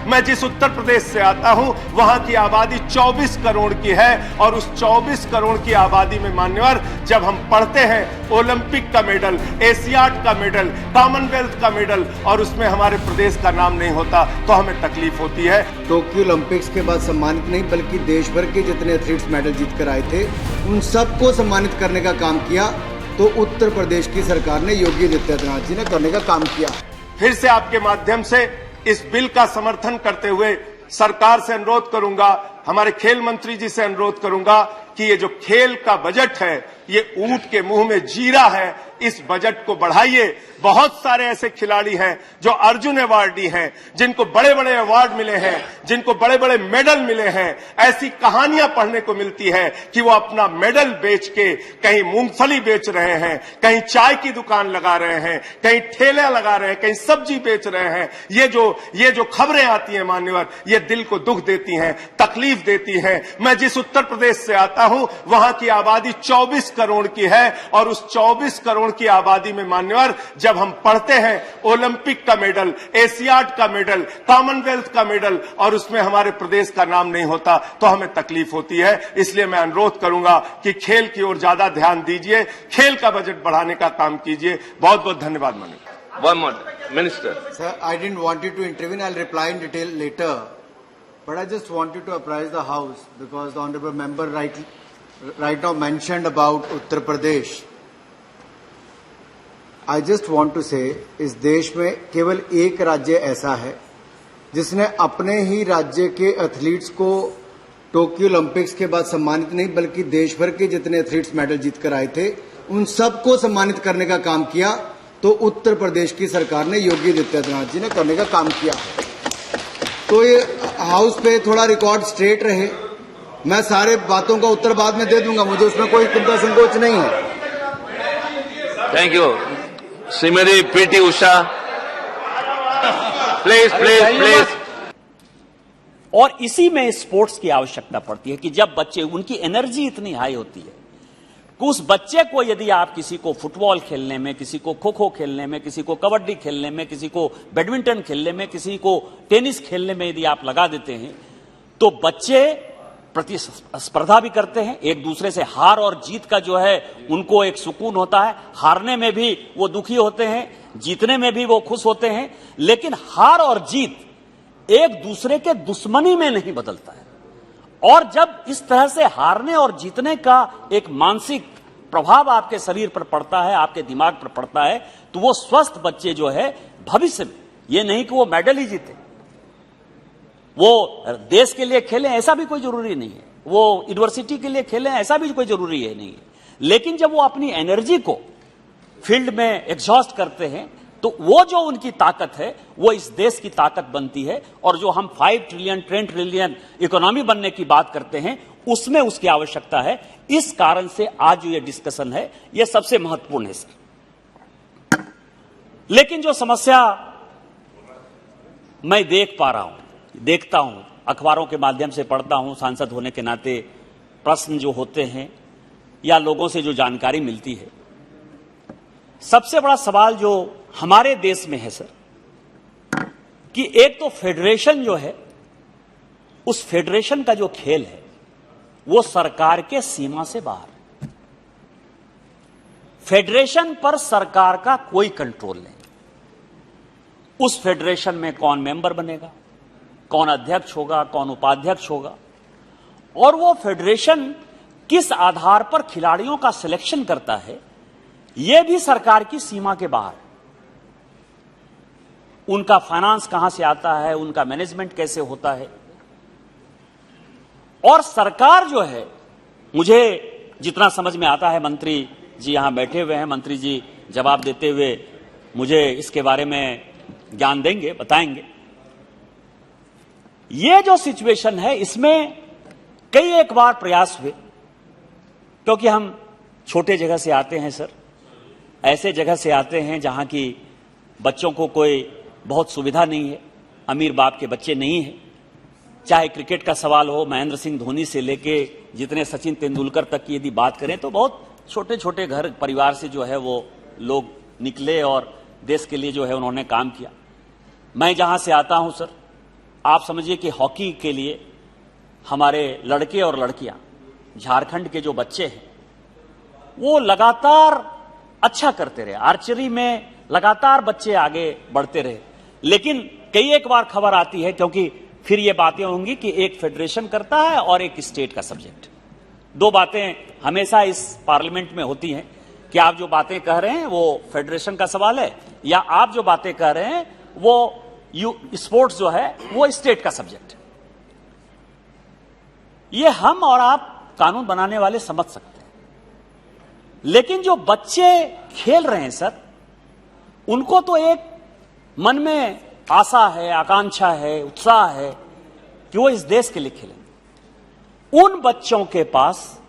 मैं जिस उत्तर प्रदेश से आता हूं वहां की आबादी 24 करोड़ की है और उस 24 करोड़ की आबादी में मान्यवर जब हम पढ़ते हैं ओलंपिक का मेडल, एशियाड का मेडल, कॉमनवेल्थ का मेडल और उसमें हमारे प्रदेश का नाम नहीं होता तो हमें तकलीफ होती है। टोक्यो ओलंपिक्स के बाद सम्मानित नहीं बल्कि देश भर के जितने एथलीट्स मेडल जीत कर आए थे उन सबको सम्मानित करने का काम किया तो उत्तर प्रदेश की सरकार ने योगी आदित्यनाथ जी ने करने का काम किया। फिर से आपके माध्यम से इस बिल का समर्थन करते हुए सरकार से अनुरोध करूंगा, हमारे खेल मंत्री जी से अनुरोध करूंगा कि ये जो खेल का बजट है ये ऊंट के मुंह में जीरा है, इस बजट को बढ़ाइए। बहुत सारे ऐसे खिलाड़ी हैं जो अर्जुन अवार्डी हैं, जिनको बड़े बड़े अवार्ड मिले हैं, जिनको बड़े बड़े मेडल मिले हैं। ऐसी कहानियां पढ़ने को मिलती है कि वो अपना मेडल बेच के कहीं मूंगफली बेच रहे हैं, कहीं चाय की दुकान लगा रहे हैं, कहीं ठेले लगा रहे हैं, कहीं सब्जी बेच रहे हैं। ये जो खबरें आती हैं मान्यवर, ये दिल को दुख देती हैं, तकलीफ देती हैं। मैं जिस उत्तर प्रदेश से आता हूं वहां की आबादी 24 करोड़ की है और उस 24 करोड़ की आबादी में मान्यवर जब हम पढ़ते हैं ओलंपिक का मेडल, एशियाड का मेडल, कॉमनवेल्थ का मेडल और उसमें हमारे प्रदेश का नाम नहीं होता तो हमें तकलीफ होती है। इसलिए मैं अनुरोध करूंगा कि खेल की ओर ज्यादा ध्यान दीजिए, खेल का बजट बढ़ाने का काम कीजिए। बहुत बहुत धन्यवाद माननीय। One more, Minister. Sir, I didn't want you to intervene. I'll reply in detail later. But I just wanted to apprise the House because the Honorable Member right now mentioned about Uttar Pradesh. I just want to say, इस देश में केवल एक राज्य ऐसा है जिसने अपने ही राज्य के एथलीट्स को टोक्यो ओलंपिक्स के बाद सम्मानित नहीं बल्कि देश भर के जितने एथलीट्स मेडल जीत कर आए थे उन सबको सम्मानित करने का काम किया तो उत्तर प्रदेश की सरकार ने योगी आदित्यनाथ जी ने करने का काम किया। तो ये हाउस पे थोड़ा रिकॉर्ड स्ट्रेट रहे। मैं सारे बातों का उत्तर बाद में दे दूंगा, मुझे उसमें कोई चिंता संकोच नहीं है। Thank you. Shrimati PT Usha, please. और इसी में स्पोर्ट्स की आवश्यकता पड़ती है कि जब बच्चे, उनकी एनर्जी इतनी हाई होती है कि उस बच्चे को यदि आप किसी को फुटबॉल खेलने में, किसी को खो खो खेलने में, किसी को कबड्डी खेलने में, किसी को बैडमिंटन खेलने में, किसी को टेनिस खेलने में यदि आप लगा देते हैं तो बच्चे प्रतिस्पर्धा भी करते हैं, एक दूसरे से हार और जीत का जो है उनको एक सुकून होता है। हारने में भी वो दुखी होते हैं, जीतने में भी वो खुश होते हैं, लेकिन हार और जीत एक दूसरे के दुश्मनी में नहीं बदलता है। और जब इस तरह से हारने और जीतने का एक मानसिक प्रभाव आपके शरीर पर पड़ता है, आपके दिमाग पर पड़ता है, तो वो स्वस्थ बच्चे जो है भविष्य में, ये नहीं कि वो मेडल ही जीते, वो देश के लिए खेलें ऐसा भी कोई जरूरी नहीं है, वो यूनिवर्सिटी के लिए खेलें ऐसा भी कोई जरूरी है नहीं है। लेकिन जब वो अपनी एनर्जी को फील्ड में एग्जॉस्ट करते हैं तो वो जो उनकी ताकत है वो इस देश की ताकत बनती है। और जो हम 5 ट्रिलियन 10 ट्रिलियन इकोनॉमी बनने की बात करते हैं उसमें उसकी आवश्यकता है। इस कारण से आज जो ये डिस्कशन है ये सबसे महत्वपूर्ण है सर। लेकिन जो समस्या मैं देख पा रहा हूं, देखता हूं, अखबारों के माध्यम से पढ़ता हूं, सांसद होने के नाते प्रश्न जो होते हैं या लोगों से जो जानकारी मिलती है, सबसे बड़ा सवाल जो हमारे देश में है सर कि एक तो फेडरेशन जो है, उस फेडरेशन का जो खेल है वो सरकार के सीमा से बाहर है। फेडरेशन पर सरकार का कोई कंट्रोल नहीं। उस फेडरेशन में कौन मेंबर बनेगा, कौन अध्यक्ष होगा, कौन उपाध्यक्ष होगा, और वो फेडरेशन किस आधार पर खिलाड़ियों का सिलेक्शन करता है यह भी सरकार की सीमा के बाहर है। उनका फाइनेंस कहां से आता है, उनका मैनेजमेंट कैसे होता है, और सरकार जो है, मुझे जितना समझ में आता है, मंत्री जी यहां बैठे हुए हैं, मंत्री जी जवाब देते हुए मुझे इसके बारे में ज्ञान देंगे, बताएंगे। ये जो सिचुएशन है इसमें कई एक बार प्रयास हुए, क्योंकि हम छोटे जगह से आते हैं सर, ऐसे जगह से आते हैं जहां की बच्चों को कोई बहुत सुविधा नहीं है, अमीर बाप के बच्चे नहीं हैं। चाहे क्रिकेट का सवाल हो, महेंद्र सिंह धोनी से लेके जितने सचिन तेंदुलकर तक की यदि बात करें तो बहुत छोटे छोटे घर परिवार से जो है वो लोग निकले और देश के लिए जो है उन्होंने काम किया। मैं जहां से आता हूं सर, आप समझिए कि हॉकी के लिए हमारे लड़के और लड़कियां, झारखंड के जो बच्चे हैं, वो लगातार अच्छा करते रहे। आर्चरी में लगातार बच्चे आगे बढ़ते रहे। लेकिन कई एक बार खबर आती है, क्योंकि फिर ये बातें होंगी कि एक फेडरेशन करता है और एक स्टेट का सब्जेक्ट। दो बातें हमेशा इस पार्लियामेंट में होती हैं कि आप जो बातें कह रहे हैं वो फेडरेशन का सवाल है, या आप जो बातें कह रहे हैं वो स्पोर्ट्स जो है वो स्टेट का सब्जेक्ट है। ये हम और आप कानून बनाने वाले समझ सकते हैं, लेकिन जो बच्चे खेल रहे हैं सर, उनको तो एक मन में आशा है, आकांक्षा है, उत्साह है कि वो इस देश के लिए खेलेंगे। उन बच्चों के पास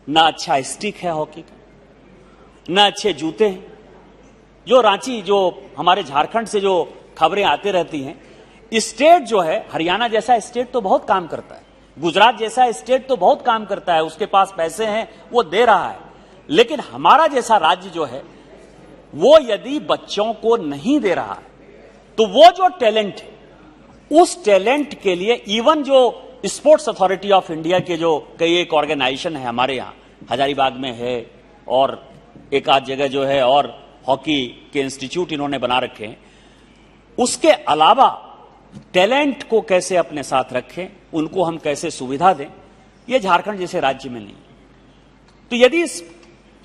ना अच्छा स्टिक है हॉकी का, ना अच्छे जूते हैं। जो रांची, जो हमारे झारखंड से जो खबरें आती रहती हैं, स्टेट जो है, हरियाणा जैसा स्टेट तो बहुत काम करता है, गुजरात जैसा स्टेट तो बहुत काम करता है, उसके पास पैसे हैं, वो दे रहा है। लेकिन हमारा जैसा राज्य जो है, वो यदि बच्चों को नहीं दे रहा है, तो वो जो टैलेंट है, उस टैलेंट के लिए इवन जो स्पोर्ट्स अथॉरिटी ऑफ इंडिया के जो कई एक ऑर्गेनाइजेशन है हमारे यहां, हजारीबाग में है और एक आध जगह जो है, और हॉकी के इंस्टीट्यूट इन्होंने बना रखे हैं, उसके अलावा टैलेंट को कैसे अपने साथ रखें, उनको हम कैसे सुविधा दें, ये झारखंड जैसे राज्य में नहीं। तो यदि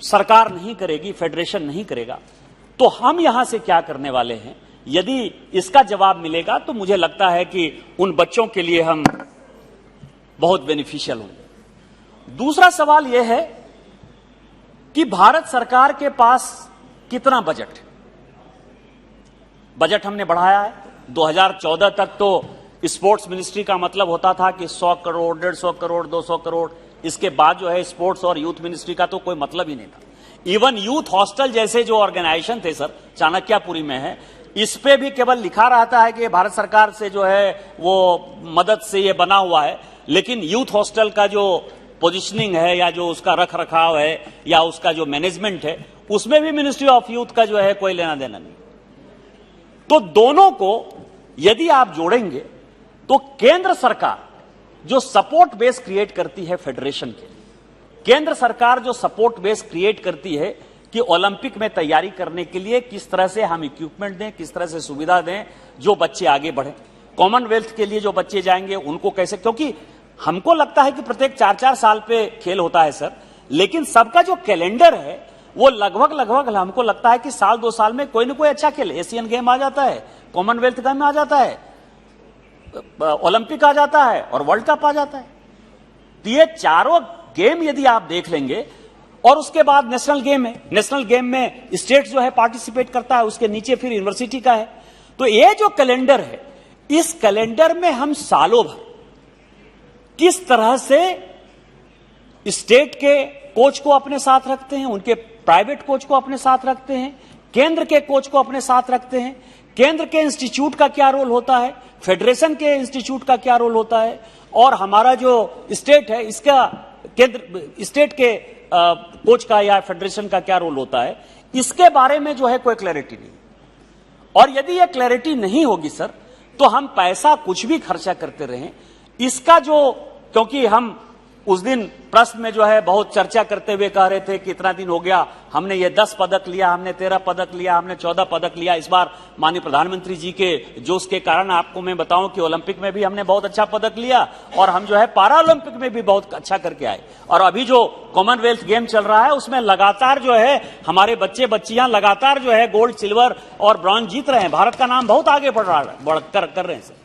सरकार नहीं करेगी, फेडरेशन नहीं करेगा, तो हम यहां से क्या करने वाले हैं? यदि इसका जवाब मिलेगा तो मुझे लगता है कि उन बच्चों के लिए हम बहुत बेनिफिशियल होंगे। दूसरा सवाल यह है कि भारत सरकार के पास कितना बजट है। बजट हमने बढ़ाया है। 2014 तक तो स्पोर्ट्स मिनिस्ट्री का मतलब होता था कि 100 करोड़, 150 करोड़, 200 करोड़। इसके बाद जो है स्पोर्ट्स और यूथ मिनिस्ट्री का तो कोई मतलब ही नहीं था। इवन यूथ हॉस्टल जैसे जो ऑर्गेनाइजेशन थे सर, चाणक्यपुरी में है, इस पे भी केवल लिखा रहता है कि भारत सरकार से जो है वो मदद से ये बना हुआ है, लेकिन यूथ हॉस्टल का जो पोजीशनिंग है, या जो उसका रख रखाव है, या उसका जो मैनेजमेंट है, उसमें भी मिनिस्ट्री ऑफ यूथ का जो है कोई लेना देना नहीं। तो दोनों को यदि आप जोड़ेंगे तो केंद्र सरकार जो सपोर्ट बेस क्रिएट करती है फेडरेशन के, केंद्र सरकार जो सपोर्ट बेस क्रिएट करती है कि ओलंपिक में तैयारी करने के लिए किस तरह से हम इक्विपमेंट दें, किस तरह से सुविधा दें, जो बच्चे आगे बढ़े। कॉमनवेल्थ के लिए जो बच्चे जाएंगे उनको कैसे, क्योंकि हमको लगता है कि प्रत्येक 4-4 साल पे खेल होता है सर, लेकिन सबका जो कैलेंडर है वो लगभग हमको लगता है कि साल 2 साल में कोई ना कोई अच्छा खेल, एशियन गेम आ जाता है, कॉमनवेल्थ गेम आ जाता है, ओलंपिक आ जाता है और वर्ल्ड कप आ जाता है। तो ये चारों गेम यदि आप देख लेंगे, और उसके बाद नेशनल गेम है, नेशनल गेम में स्टेट जो है पार्टिसिपेट करता है, उसके नीचे फिर यूनिवर्सिटी का है। तो ये जो कैलेंडर है, इस कैलेंडर में हम सालों भर किस तरह से स्टेट के कोच को अपने साथ रखते हैं, उनके प्राइवेट कोच को अपने साथ रखते हैं, केंद्र के कोच को अपने साथ रखते हैं, केंद्र के इंस्टीट्यूट का क्या रोल होता है, फेडरेशन के इंस्टीट्यूट का क्या रोल होता है, और हमारा जो स्टेट है इसका केंद्र स्टेट के कोच का या फेडरेशन का क्या रोल होता है, इसके बारे में जो है कोई क्लैरिटी नहीं। और यदि यह क्लैरिटी नहीं होगी सर, तो हम पैसा कुछ भी खर्चा करते रहें, इसका जो, क्योंकि हम उस दिन प्रश्न में जो है बहुत चर्चा करते हुए कह रहे थे कि इतना दिन हो गया, हमने ये 10 पदक लिया, हमने 13 पदक लिया, हमने 14 पदक लिया। इस बार माननीय प्रधानमंत्री जी के जोश के कारण आपको मैं बताऊं कि ओलंपिक में भी हमने बहुत अच्छा पदक लिया, और हम जो है पारा ओलंपिक में भी बहुत अच्छा करके आए। और अभी जो कॉमनवेल्थ गेम चल रहा है उसमें लगातार जो है हमारे बच्चे बच्चियां लगातार जो है गोल्ड, सिल्वर और ब्रॉन्ज जीत रहे हैं। भारत का नाम बहुत आगे बढ़ रहा है, कर रहे हैं सर।